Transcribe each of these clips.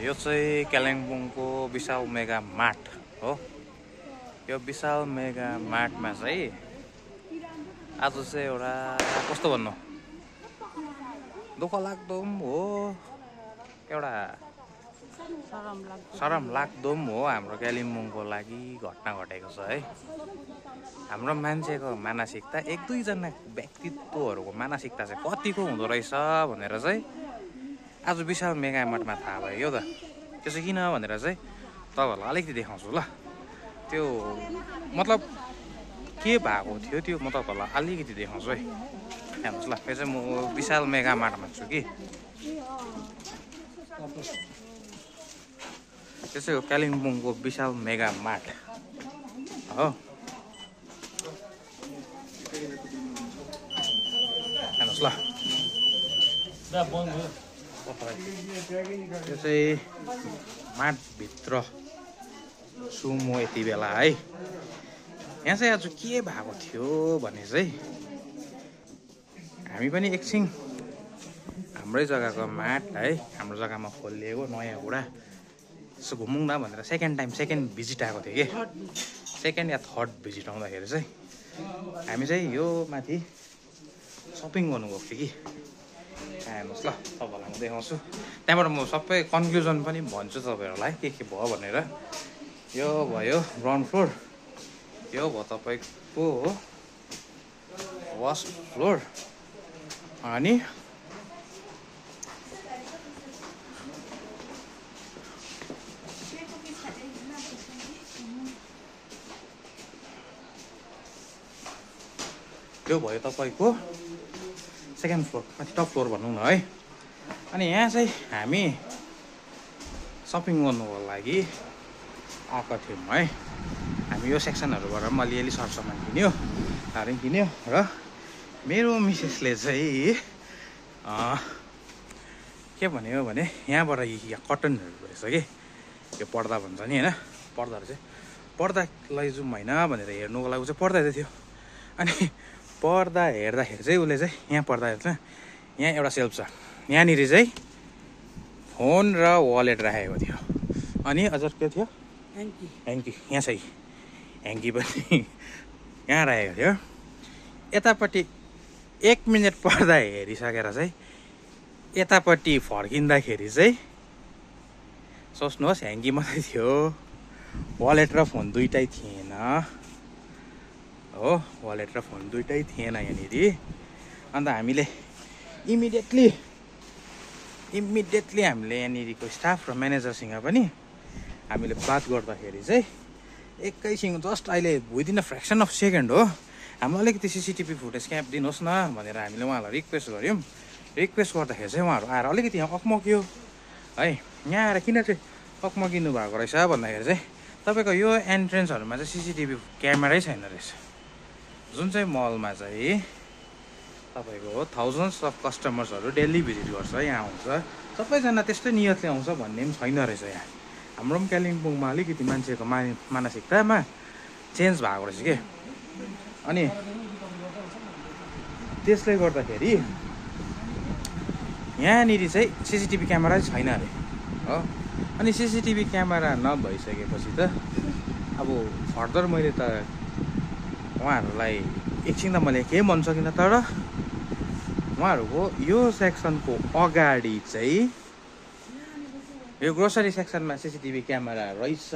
यो चाहिँ कालिम्पोङको विशाल मेगा मार्ट हो। यो विशाल मेगा मार्टमा चाहिँ आज चाहिँ एउटा कस्तो भन्नु दुःख लाग्दो पनि हो, एउटा शरम लाग्दो पनि हो। हाम्रो कालिम्पोङको लागि घटना घटेको छ है। हाम्रो मान्छेको मानसिकता एक दुईजना व्यक्तित्वहरूको मानसिकता चाहिँ कतिको हुँदो रहेछ भनेर चाहिँ आज विशाल मेगा मार्टमा थाहा भयो। यो त त्यो चाहिँ किन भनेर चाहिँ तपाईँहरूलाई अलिकति देखाउँछु ल। त्यो मतलब के भएको थियो त्यो म तपाईँहरूलाई अलिकति देखाउँछु है। हेर्नुहोस् ल, यो चाहिँ म विशाल मेगा मार्टमा छु कि। त्यो चाहिँ हो कालिम्पोङको विशाल मेगा मार्ट हो। हेर्नुहोस् ल, यो चाहिँ मार्टभित्र छु म यति बेला है। यहाँ चाहिँ आज के भएको थियो भने चाहिँ हामी पनि एकछिन हाम्रै जग्गाको मार्ट है, हाम्रो जग्गामा खोलिएको नयाँ कुरा यसो घुमौँ न भनेर सेकेन्ड भिजिट आएको थियो कि। सेकेन्ड या थर्ड भिजिट आउँदाखेरि चाहिँ हामी चाहिँ यो माथि सपिङ गर्नु गएको थियो कि। हेर्नुहोस् ल, तपाईँहरूलाई म देखाउँछु। त्यहाँबाट म सबै कन्क्लुजन पनि भन्छु तपाईँहरूलाई के भयो भनेर। यो भयो ग्राउन्ड फ्लोर, यो भयो तपाईँको फर्स्ट फ्लोर, अनि यो भयो तपाईँको सेकेन्ड फ्लोर, माथि टप फ्लोर भनौँ न है। अनि यहाँ चाहिँ हामी सपिङ गर्नुको लागि आएको थियौँ है। हामी यो सेक्सनहरूबाट पनि अलिअलि सरसामान किन्यो र मेरो मिसेसले चाहिँ के भन्यो भने यहाँबाट यहाँ कटनहरू रहेछ कि, यो पर्दा भन्छ नि होइन, पर्दाहरू चाहिँ पर्दा लैजाउँ होइन भनेर हेर्नुको लागि चाहिँ पर्दा थियो। अनि पर्दा हेर्दाखेरि चाहिँ उसले चाहिँ यहाँ पर्दा हेर्छ, यहाँ एउटा सेल्फ छ, यहाँनिर चाहिँ फोन र वालेट राखेको थियो। अनि अझ के थियो, ह्याङ्की, यहाँ चाहिँ ह्याङ्की पनि यहाँ राखेको थियो। यतापट्टि 1 मिनट पर्दा हेरिसकेर चाहिँ यतापट्टि फर्किँदाखेरि चाहिँ सोच्नुहोस् ह्याङ्की मात्रै थियो, वालेट र फोन दुइटै थिएन हो। वालेट र फोन दुइटै थिएन यहाँनिर। अन्त हामीले इमिडिएटली हामीले यहाँनिरको स्टाफ र म्यानेजरसँग पनि हामीले बात गर्दाखेरि चाहिँ एकैछिन जस्ट अहिले within a fraction of second हो, हाम्रो अलिकति सिसिटिभी फुटेज क्याप दिनुहोस् न भनेर हामीले उहाँहरूलाई रिक्वेस्ट गऱ्यौँ। रिक्वेस्ट गर्दाखेरि चाहिँ उहाँहरू आएर अलिकति यहाँ अकमक्यो है। यहाँ आएर किन चाहिँ अकमकिनु भएको रहेछ भन्दाखेरि चाहिँ तपाईँको यो एन्ट्रेन्सहरूमा चाहिँ सिसिटिभी क्यामेरै छैन रहेछ। जुन चाहिँ मलमा चाहिँ तपाईँको थाउजन्ड्स अफ कस्टमर्सहरू डेली भिजिट गर्छ, यहाँ आउँछ, सबैजना त्यस्तै नियतले आउँछ भन्ने पनि छैन रहेछ। यहाँ हाम्रो पनि कालिम्पोङमा अलिकति मान्छेको मानसिकतामा चेन्ज भएको रहेछ कि। अनि त्यसले गर्दाखेरि यहाँनिर चाहिँ सिसिटिभी क्यामेरा छैन अरे हो। अनि सिसिटिभी क्यामेरा नभइसकेपछि त अब फर्दर मैले त उहाँहरूलाई एकछिन त मैले केही भन्न सकिनँ, तर उहाँहरूको यो सेक्सनको अगाडि चाहिँ यो ग्रोसरी सेक्सनमा सिसिटिभी क्यामेरा रहेछ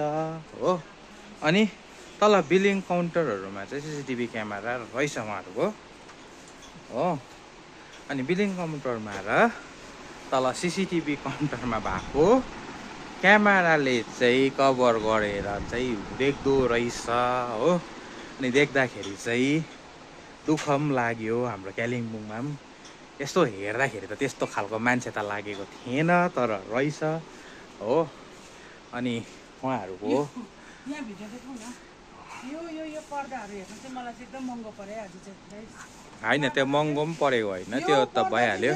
हो। अनि तल बिलिङ काउन्टरहरूमा चाहिँ सिसिटिभी क्यामेरा रहेछ उहाँहरूको हो। अनि बिलिङ काउन्टरमा र तल सिसिटिभी काउन्टरमा भएको क्यामेराले चाहिँ कभर गरेर चाहिँ देख्दो रहेछ हो। अनि देख्दाखेरि चाहिँ दुःख पनि लाग्यो। हाम्रो कालिम्पोङमा पनि यस्तो हेर्दाखेरि त त्यस्तो खालको मान्छे त लागेको थिएन, तर रहेछ हो। अनि उहाँहरूको होइन त्यो महँगो पनि परेको होइन, त्यो त भइहाल्यो।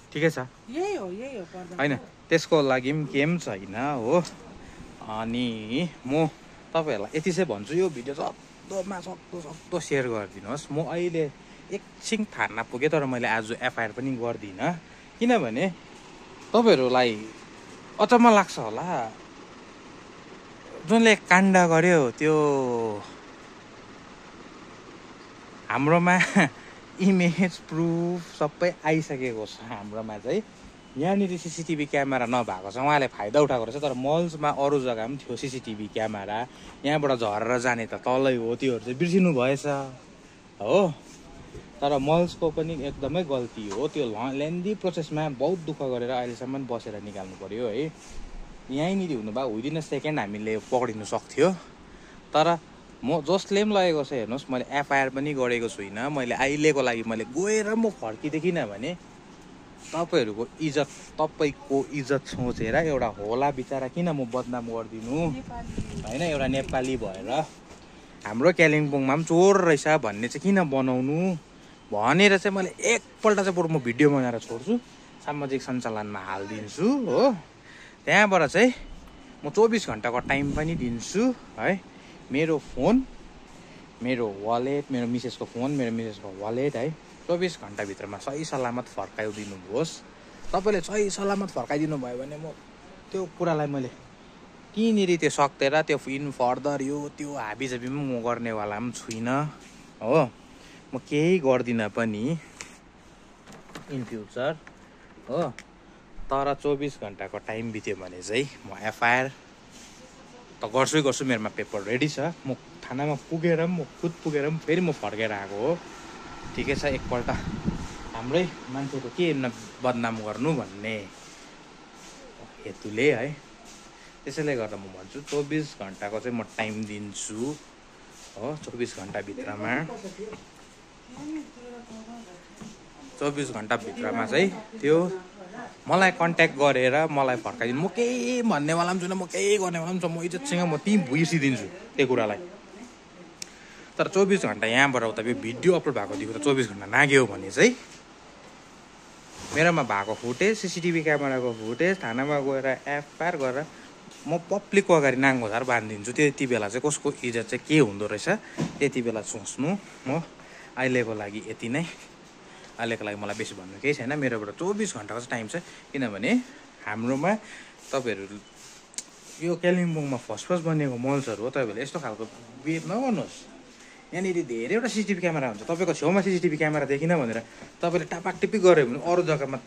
ठिकै छ, होइन त्यसको लागि पनि केही पनि छैन हो। अनि म तपाईँहरूलाई यति चाहिँ भन्छु, यो भिडियो सक्दो सेयर गरिदिनुहोस्। म अहिले एकछिन थाना पुगेँ, तर मैले आज एफआइआर पनि गर्दिनँ। किनभने तपाईँहरूलाई अचम्म लाग्छ होला, जुनले काण्ड गर्यो त्यो हाम्रोमा इमेज प्रुफ सबै आइसकेको छ। हाम्रोमा चाहिँ यहाँनिर सिसिटिभी क्यामेरा नभएको छ, उहाँले फाइदा उठाएको रहेछ। तर मल्समा अरू जग्गा पनि थियो सिसिटिभी क्यामेरा, यहाँबाट झरेर जाने त तलै हो, त्योहरू चाहिँ बिर्सिनु भएछ हो। तर मल्सको पनि एकदमै गल्ती हो, त्यो लेन्दी प्रोसेसमा बहुत दुःख गरेर अहिलेसम्म बसेर निकाल्नु पर्यो है। यहीँनिर हुनुभयो विदिन अ सेकेन्ड हामीले पक्रिनु सक्थ्यो। तर म जसले पनि लगेको छ हेर्नुहोस्, मैले एफआइआर पनि गरेको छुइनँ। मैले अहिलेको लागि मैले गएर म फर्किँदैन भने तपाईँको इज्जत सोचेर एउटा होला बिचरा किन म बदनाम गरिदिनु होइन। एउटा नेपाली भएर हाम्रो कालिम्पोङमा पनि चोर रहेछ भन्ने चाहिँ किन बनाउनु भनेर चाहिँ मैले एकपल्ट चाहिँ बरु म भिडियो बनाएर छोड्छु, सामाजिक सञ्चालनमा हालिदिन्छु हो। त्यहाँबाट चाहिँ म 24 घन्टाको टाइम पनि दिन्छु है। मेरो फोन, मेरो वालेट, मेरो मिसेसको फोन, मेरो मिसेसको वालेट है 24 घन्टाभित्रमा सही सलामत फर्काइदिनु होस्। तपाईँले सही सलामत फर्काइदिनु भयो भने म त्यो कुरालाई मैले त्यहीँनिर त्यो सक्देर त्यो इन फर्दर यो त्यो हाबीजाबी पनि म गर्नेवाला पनि छुइनँ हो। म केही गर्दिनँ पनि इन फ्युचर हो। तर 24 घन्टाको टाइम बित्यो भने चाहिँ म एफआइआर त गर्छु। मेरोमा पेपर रेडी छ। म थानामा पुगेर पनि, म खुद पुगेर पनि फेरि म फर्केर आएको हो। ठिकै छ, एकपल्ट हाम्रै मान्छेको के बदनाम गर्नु भन्ने हेतुले है। त्यसैले गर्दा म भन्छु 24 घन्टाको चाहिँ म टाइम दिन्छु हो। 24 घन्टाभित्रमा 24 घन्टाभित्रमा चाहिँ त्यो मलाई कन्ट्याक्ट गरेर मलाई फर्काइदिनु। म केही भन्नेवाला पनि छुइनँ, म केही गर्नेवाला पनि छ। म इज्जतसँग म त्यहीँ बिर्सिदिन्छु त्यो कुरालाई। तर 24 घन्टा यहाँबाट उता भिडियो अपलोड भएको देखियो त 24 घन्टा नाग्यो भने चाहिँ मेरोमा भएको फुटेज, सिसिटिभी क्यामेराको फुटेज थानामा गएर एफआइआर गरेर म पब्लिकको अगाडि नाङ्गोझार बाँधिदिन्छु। त्यति बेला चाहिँ कसको इज्जत चाहिँ के हुँदो रहेछ त्यति बेला सोच्नु हो। अहिलेको लागि यति नै। अहिलेको लागि मलाई बेसी भन्नु केही छैन। मेरोबाट 24 घन्टाको चाहिँ टाइम छ। किनभने हाम्रोमा तपाईँहरू यो कालिम्पोङमा फर्स्ट बनिएको मल्सहरू हो। तपाईँहरूले यस्तो खालको बिहेभ नगर्नुहोस्। यहाँनिर धेरैवटा सिसिटिभी क्यामेरा हुन्छ, तपाईँको छेउमा सिसिटिभी क्यामेरा देखिन भनेर तपाईँले टापाकटिपी गऱ्यो भने अरू जग्गामा